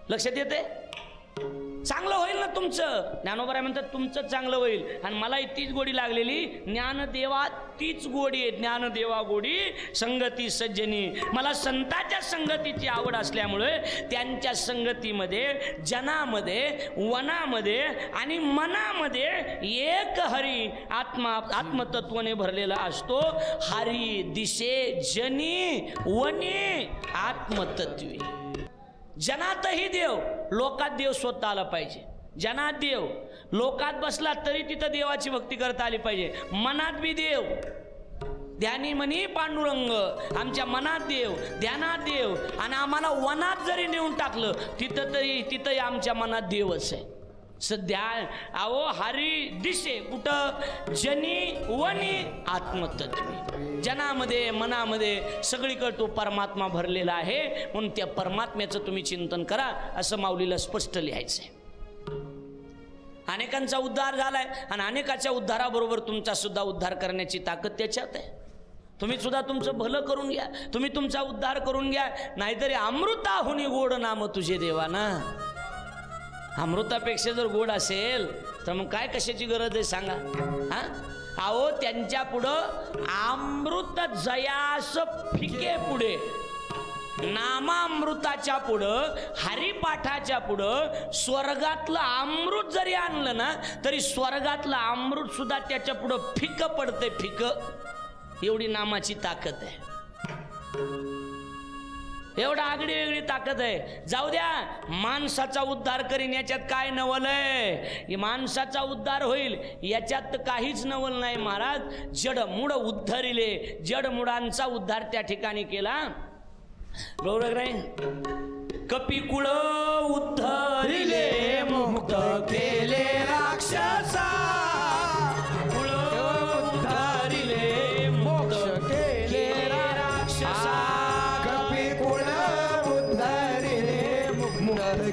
लक्षात येते? चांगलं होईल ना तुमचं. ज्ञानोबराय म्हणतात तुमचं चांगलं होईल. आणि मलाही तीच गोडी लागलेली, ज्ञानदेवा तीच गोडी आहे, ज्ञानदेवा गोडी संगती सज्जनी. मला संतांच्या संगतीची आवड असल्यामुळे त्यांच्या संगतीमध्ये, जनामध्ये, वनामध्ये आणि मनामध्ये एक हरी आत्मतत्वाने भरलेला असतो. हरी दिशे जनी वनी आत्मतत्वी. जनातही देव, लोकात देव स्वतः आला पाहिजे. जनात देव, लोकात बसला तरी तिथं देवाची भक्ती करता आली पाहिजे. मनात बी देव, ध्यानी मनी पांडुरंग. आमच्या मनात देव, ध्यानात देव. आणि आम्हाला वनात जरी नेऊन टाकलं तिथंही आमच्या मनात देवच आहे. सध्या अहो हरी दिशे कुठं? जनी वनी आत्मतत्वी. जनामध्ये, मनामध्ये सगळीकडे तो परमात्मा भरलेला आहे. म्हणून त्या परमात्म्याचं तुम्ही चिंतन करा, असं माऊलीला स्पष्ट लिहायचंय. अनेकांचा उद्धार झालाय आणि अनेकाच्या उद्धाराबरोबर तुमचा सुद्धा उद्धार करण्याची ताकद त्याच्यात आहे. तुम्ही सुद्धा तुमचं भलं करून घ्या, तुम्ही तुमचा उद्धार करून घ्या. नाहीतरी अमृताहुनी गोड नाम तुझे देवा ना. अमृतापेक्षा जर गोड असेल तर मग काय कशाची गरज आहे सांगा? हा अहो त्यांच्या पुढं अमृत जयास फिके पुढे, नामामृताच्या पुढं, हरिपाठाच्या पुढं स्वर्गातलं अमृत जरी आणलं ना तरी स्वर्गातलं अमृत सुद्धा त्याच्या पुढं फिक पडते. फिक एवढी नामाची ताकद आहे. एवढा आगडी वेगळी ताकद आहे. जाऊ द्या, माणसाचा उद्धार करीन याच्यात काय नवल आहे? माणसाचा उद्धार होईल याच्यात काहीच नवल नाही महाराज. जडमुड उद्धरिले, जडमुडांचा उद्धार त्या ठिकाणी केला. बरोबर नाही? कपिकुळ उद्धरिले, मुक्त केले राक्षसा. कुळ उद्धरिले, मोक्ष केले राक्षसा.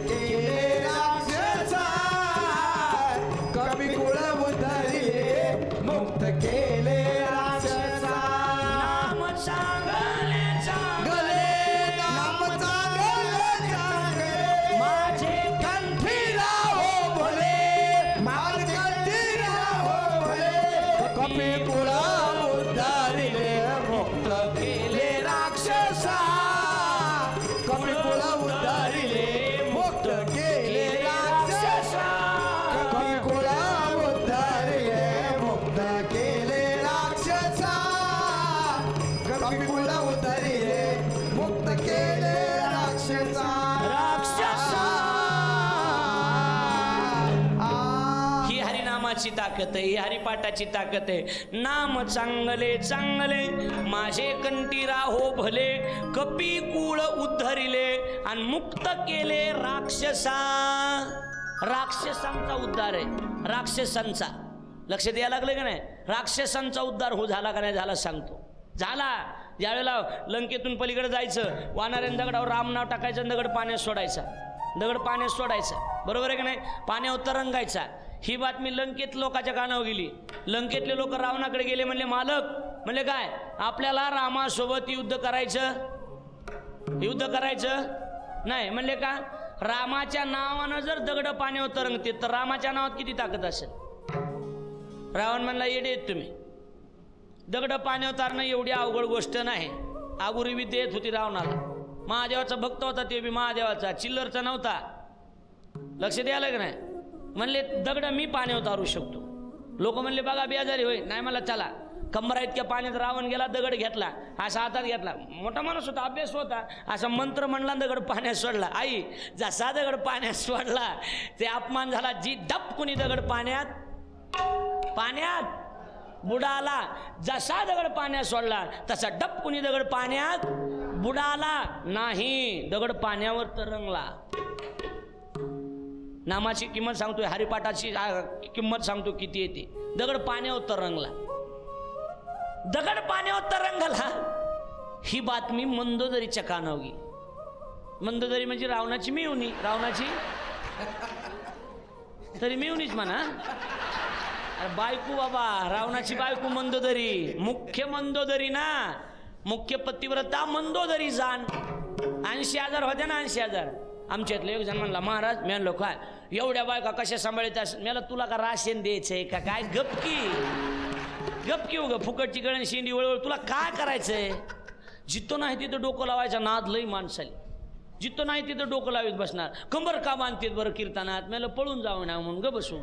केले राक्षसा, कपिकुळ उद्धरिले, मुक्त केले राक्षसा. नाम चांगले चांगले, नाम चांगले चांगले, माझे कंठी राहो भले, माझे कंठी राहो भले. कपिकुळ उद्धरिले, मुक्त केले राक्षसा. कपिकुळ उद्धरिले, मुक्त केले राक्षसा. कपिकुळ उद्धरिले, मुक्त केले राक्षसा. कपिकुळ उद्धरिले, मुक्त केले राक्षसा. राक्षसा. ही हरिनामाची ताकद आहे, ही हरिपाठाची ताकद आहे. नाम चांगले चांगले, माझे कंठी राहो भले. कपिकुळ उद्धरिले आणि मुक्त केले राक्षसा. राक्षसांचा उद्धार आहे, राक्षसांचा. लक्ष द्यायला लागलं का नाही? राक्षसांचा उद्धार हो झाला का नाही झाला सांगतो. झाला. ज्यावेळेला लंकेतून पलीकडे जायचं, वानराने दगडावर राम नाव टाकायचं, दगड पाण्यात सोडायचा, दगड पाण्यात सोडायचा. बरोबर आहे का नाही? पाण्यावर तरंगायचा. ही बातमी लंकेत लोकांच्या कानावर गेली. लंकेतले लोक रावणाकडे गेले, म्हणले मालक, म्हणले काय आपल्याला रामासोबत युद्ध करायचं? युद्ध करायचं नाही. म्हणले का? रामाच्या नावानं जर दगड पाण्यावर तरंगते तर रामाच्या नावात किती ताकद असेल? रावण म्हणला येडे आहेत तुम्ही, दगड पाण्यावर तारणं एवढी अवघड गोष्ट नाही. आगुरी विद्या येत होती रावणाला. महादेवाचा भक्त होता, ते बी महादेवाचा, चिल्लरचा नव्हता. लक्ष द्यायला का नाही? म्हणले दगड मी पाण्यावर तारू शकतो. लोक म्हणले बघा बेजारी होय. नाही मला चला. कमरा इतक्या पाण्यात रावण गेला, दगड घेतला, असा हातात घेतला. मोठा माणूस होता, अभ्यास होता, असा मंत्र म्हणला, दगड पाण्यात सोडला. आई जसा दगड पाण्यात सोडला ते अपमान झाला. जी डप कुणी दगड पाण्यात बुडाला. जसा दगड पाण्यात सोडला तसा डप कुणी दगड पाण्यात बुडाला नाही, दगड पाण्यावर तरंगला. नामाची किंमत सांगतोय, हरिपाठाची किंमत सांगतो किती येते. दगड पाण्यावर तरंगला, दगड पाण्यावर तरंगला. ही बातमी मंदोदरीच्या कानावर गेली. मंदोदरी म्हणजे रावणाची मिळवणी, रावणाची तरी मिळवणीच म्हणा. अरे बायको बाबा, रावणाची बायको मंदोदरी, मुख्य मंदोदरी ना, मुख्य पतिव्रता मंदोदरी जाण. 80,000 होत्या ना, 80,000. आमच्यातलं एक जण म्हणला, महाराज मी म्हणलो काय एवढ्या बायका कशा सांभाळतात? मला तुला का राशन द्यायचंय का काय? गपकी उग फुकटची गळण शेंडी वळवळ, तुला काय करायचंय? जिथं नाही तिथं डोकं लावायचा नाद लई माणसाली, जिथं नाही तिथं डोकं लावीत बसणार. कंबर का बांधतेत बरं कीर्तनात? मला पळून जाऊ ना म्हणून ग बसू.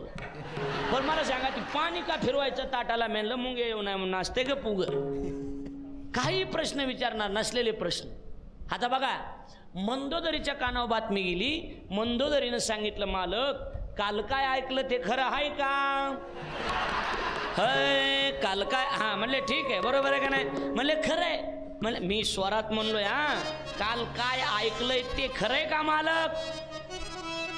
पण मला सांगा ती पाणी का फिरवायचं ताटाला? म्हणलं मुंगे येऊ नाही म्हणून असते ग पुग. काही प्रश्न विचारणार नसलेले प्रश्न. आता बघा, मंदोदरीच्या कानावर बातमी गेली. मंदोदरीनं सांगितलं, मालक काल काय ऐकलं ते खरं आहे का? हय काल काय? हा म्हणले ठीक आहे, बरोबर आहे का नाही? म्हणले खरं आहे. म्हणले मी स्वरात म्हणलोय, हा काल काय ऐकलंय ते खरंय का मालक?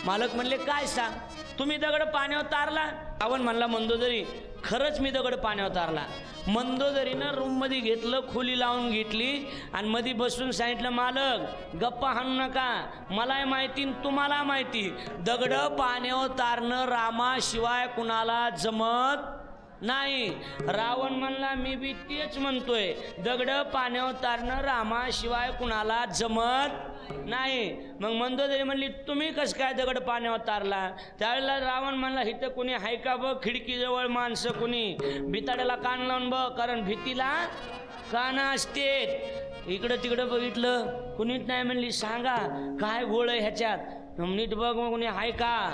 मालक म्हणले काय सांग? तुम्ही दगड पाण्यावर तारला? रावण म्हणला मंदोदरी खरंच मी दगड पाण्यावर तारला. मंदोदरीनं रूम मध्ये घेतलं, खोली लावून घेतली आणि मध्ये बसून सांगितलं, मालक गप्पा हाणू नका, मलाही माहिती तुम्हाला माहिती, दगड पाण्यावर तारणं रामाशिवाय कुणाला जमत नाही. रावण म्हणला मी बी तेच म्हणतोय, दगड पाण्यावर तारणं रामाशिवाय कुणाला जमत नाही. मग मंदोदरी म्हणली तुम्ही कसं काय दगड पाण्यावर तारला? त्यावेळेला रावण म्हणला इथं कुणी हाय का बघ, खिडकीजवळ माणसं कुणी, भिताड्याला कान लावून बघ, कारण भीतीला कान असतेत. इकडं तिकडं बघितलं, कुणीच नाही. म्हणली सांगा काय गोळ आहे ह्याच्यात? नीट बघ मग कुणी हाय का?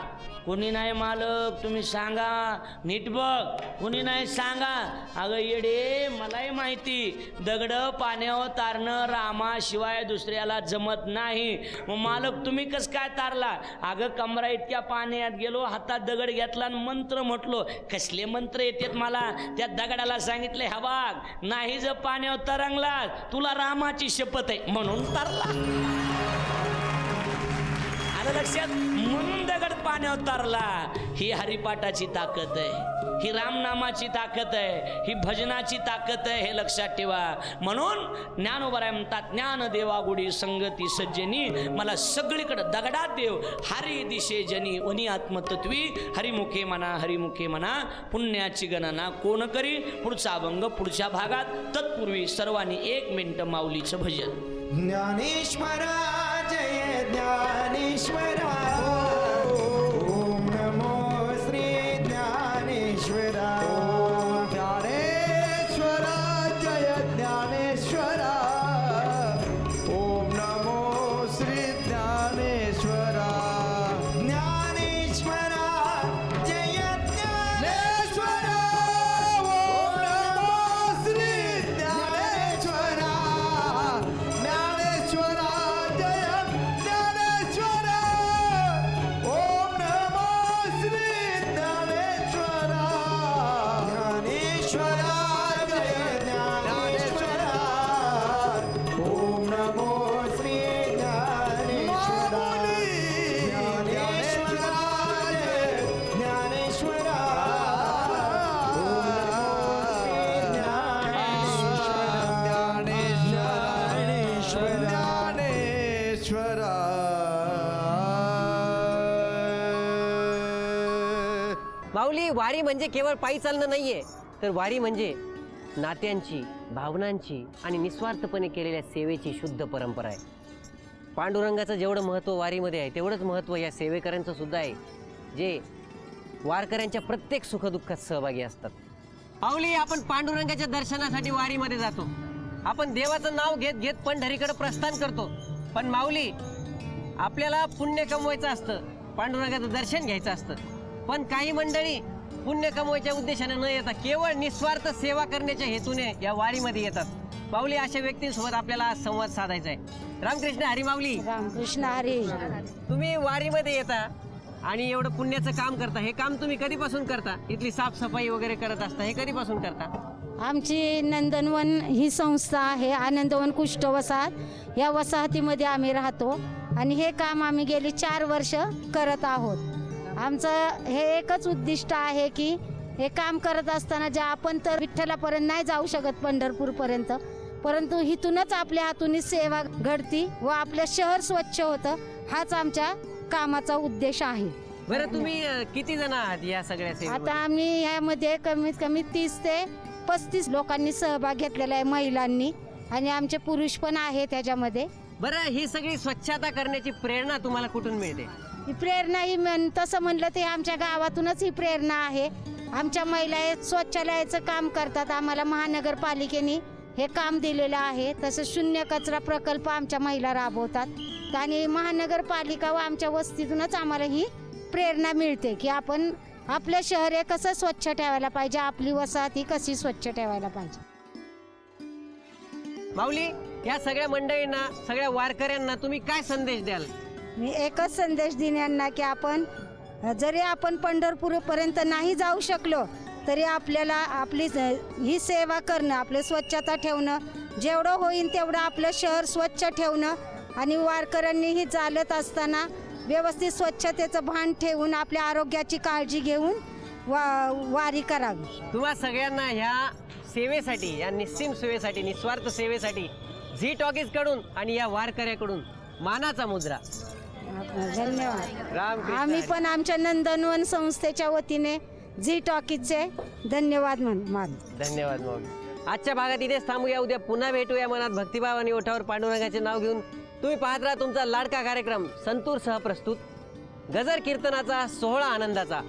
कोणी नाही मालक, तुम्ही सांगा नीट बघ. कोणी नाही सांगा. अगं येडे, मलाही माहिती दगड पाण्यावर तारणं रामाशिवाय दुसऱ्याला जमत नाही. मग मालक तुम्ही कसं काय तारला? अगं कमरा इतक्या पाण्यात गेलो, हातात दगड घेतला आणि मंत्र म्हटलो. कसले मंत्र येतात मला? त्या दगडाला सांगितले, हा बाग नाही जर पाण्यावर तरंगला तुला रामाची शपथ आहे म्हणून तारला. लक्षात? म्हणून दगड पाण्यावर तारला. ही हरिपाठाची ताकद आहे, ही रामनामाची ताकद आहे, ही भजनाची ताकद आहे, हे लक्षात ठेवा. म्हणून ज्ञानोबराय म्हणतात, ज्ञान देवा गुडी संगती सज्जनी, मला सगळीकडे दगडात देव हरी दिशे जनी, वनी आत्मतत्वी हरिमुखे म्हणा, हरिमुखे म्हणा, पुण्याची गणना कोण करी? पुढचा अभंग पुढच्या भागात. तत्पूर्वी सर्वांनी 1 मिनिट माऊलीचं भजन. ज्ञानेश्वरा जय ज्ञानेश्वरा, ओम नमो श्री ज्ञानेश्वरा. ज्ञानेश्वरा जय ज्ञानेश्वरा, ओम नमो श्री ज्ञानेश्वरा. ज्ञानेश्वरा जय ज्ञानेश्वरा, ओम नमो श्री ज्ञानेश्वरा. ज्ञानेश्वरा जय ज्ञानेश्वरा, ओम नमो श्री ज्ञानेश्वरा. ज्ञानेश्वरा जय ज्ञानेश्वरा, ओम नमो श्री ज्ञानेश्वरा. ज्ञानेश्वरा जय ज्ञानेश्वरा, माऊली, वारी म्हणजे केवळ पायी चालणं नाहीये, तर वारी म्हणजे नात्यांची, भावनांची आणि निस्वार्थपणे केलेल्या सेवेची शुद्ध परंपरा आहे. पांडुरंगाचं जेवढं महत्त्व वारीमध्ये आहे, तेवढंच महत्त्व या सेवेकऱ्यांचं सुद्धा आहे, जे वारकऱ्यांच्या प्रत्येक सुखदुःखात सहभागी असतात. माऊली, आपण पांडुरंगाच्या दर्शनासाठी वारीमध्ये जातो. आपण देवाचं नाव घेत घेत पंढरीकडे प्रस्थान करतो. पण माऊली, आपल्याला पुण्य कमवायचं असतं, पांडुरंगाचं दर्शन घ्यायचं असतं. पण काही मंडळी पुण्य कमवायच्या उद्देशाने न येता केवळ निस्वार्थ सेवा करण्याच्या हेतूने या वारीमध्ये येतात. माऊली, अशा व्यक्तींसोबत आपल्याला आज संवाद साधायचा आहे. रामकृष्ण हरी. माऊली, रामकृष्ण हरी. तुम्ही वारीमध्ये येता आणि एवढं पुण्याचं काम करता. हे काम तुम्ही कधीपासून करता? इथली साफसफाई वगैरे करत असता, हे कधीपासून करता? आमची नंदनवन ही संस्था आहे, आनंदवन कुष्ठ वसाहत. या वसाहतीमध्ये आम्ही राहतो आणि हे काम आम्ही गेली 4 वर्ष करत आहोत. आमचं हे एकच उद्दिष्ट आहे की हे काम करत असताना जे आपण तर विठ्ठलापर्यंत नाही जाऊ शकत पंढरपूरपर्यंत, परंतु इथूनच आपल्या हातून सेवा घडती व आपलं शहर स्वच्छ होतं, हाच आमच्या कामाचा उद्देश आहे. बरं तुम्ही किती जण आहात या सगळ्या आता सेवेमध्ये? आम्ही यामध्ये कमीत कमी 30 ते 35 लोकांनी सहभाग घेतलेला आहे, महिलांनी, आणि आमचे पुरुष पण आहेत त्याच्यामध्ये. बरं ही सगळी स्वच्छता करण्याची प्रेरणा तुम्हाला कुठून मिळते? ही प्रेरणा ही तसं म्हणलं ते आमच्या गावातूनच ही प्रेरणा आहे. आमच्या महिला हे शौचालयाचं काम करतात. आम्हाला महानगरपालिकेने हे काम दिलेलं आहे. तसं शून्य कचरा प्रकल्प आमच्या महिला राबवतात आणि महानगरपालिका व आमच्या वस्तीतूनच आम्हाला ही प्रेरणा मिळते की आपण आपलं शहर हे कसं स्वच्छ ठेवायला पाहिजे, आपली वसाहत ही कशी स्वच्छ ठेवायला पाहिजे. माऊली, या सगळ्या मंडळींना, सगळ्या वारकऱ्यांना तुम्ही काय संदेश द्याल? मी एकच संदेश देईन यांना की जरी आपण पंढरपूरपर्यंत नाही जाऊ शकलो तरी आपल्याला आपली ही सेवा करणं, आपली स्वच्छता ठेवणं, जेवढं होईल तेवढं आपलं शहर स्वच्छ ठेवणं आणि वारकऱ्यांनीही चालत असताना व्यवस्थित स्वच्छतेचं भान ठेवून आपल्या आरोग्याची काळजी घेऊन वारी करावी. तुम्हा सगळ्यांना ह्या सेवेसाठी, या निस्सीम सेवेसाठी, निस्वार्थ सेवेसाठी झी टॉकीज कडून आणि या वारकऱ्याकडून मानाचा मुद्रा. धन्यवाद. रामकृष्ण आम्ही हरी. पण आमच्या नंदनवन संस्थेच्या वतीने झी टॉकीजचे धन्यवाद मानतो. धन्यवाद माऊली. आजच्या भागात इथेच थांबूया. उद्या पुन्हा भेटूया मनात भक्तिभाव आणि ओठावर पांडुरंगाचे नाव घेऊन. तुम्ही पाहत राहा तुमचा लाडका कार्यक्रम संतूर सह प्रस्तुत गजर कीर्तनाचा सोहळा आनंदाचा.